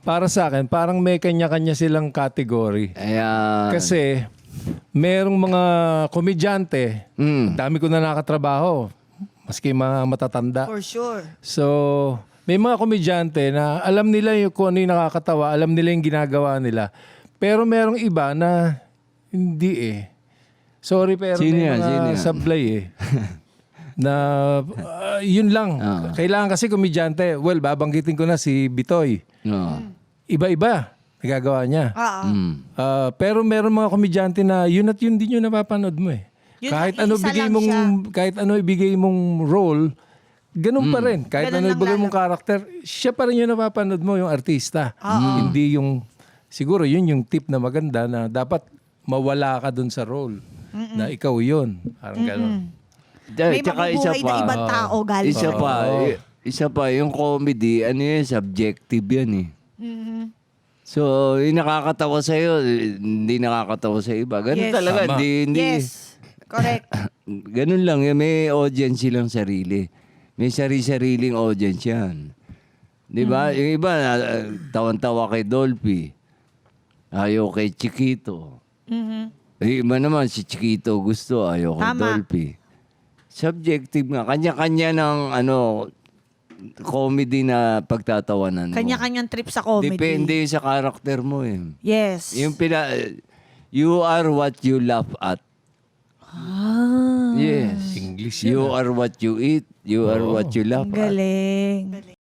Para sa akin, parang may kanya-kanya silang category. Ayan. Kasi merong mga komedyante, dami ko na nakatrabaho, maski mga matatanda. For sure. So, may mga komedyante na alam nila yung kung ano yung nakakatawa, alam nila yung ginagawa nila. Pero merong iba na hindi eh. Sorry pero Sino may yan? mga Sino yan? sablay eh. Na yun lang. Kailangan kasi komedyante. Well, babanggitin ko na si Bitoy. No. Iba-iba nagagawa niya. Pero meron mga komedyante na yun at yun din yung napapanood mo eh. Yun Kahit lang, ano isa bigay lang mong siya. kahit ano ibigay mong role, ganun pa rin. Kahit Ganun ano lang ibigay lalo. mong karakter, siya pa rin yung napapanood mo, yung artista. Hindi yung siguro yun yung tip na maganda na dapat mawala ka dun sa role na ikaw yun. Parang ganun. May Tsaka isa mabubuhay na pa. ibang tao galing Isa sa pa. Oo. Isa pa, yung comedy, ano yun, subjective yan eh. So, yung nakakatawa sa'yo, hindi nakakatawa sa iba. Ganun Yes. talaga. Tama. Hindi. Yes. Correct. Ganun lang. May audience silang sarili. May sarili-sariling audience yan. Di ba? Yung iba, tawan-tawa kay Dolphy. Ayaw kay Chiquito. Yung iba naman, si Chiquito gusto. Ayaw kay Tama. Dolphy. Subjective nga. Kanya-kanya ng comedy na pagtatawanan mo. Kanya-kanyang trip sa comedy. Depende sa karakter mo eh. Yes. You are what you laugh at. Yes. English yan. You are what you eat. You are what you laugh Ang at. galing.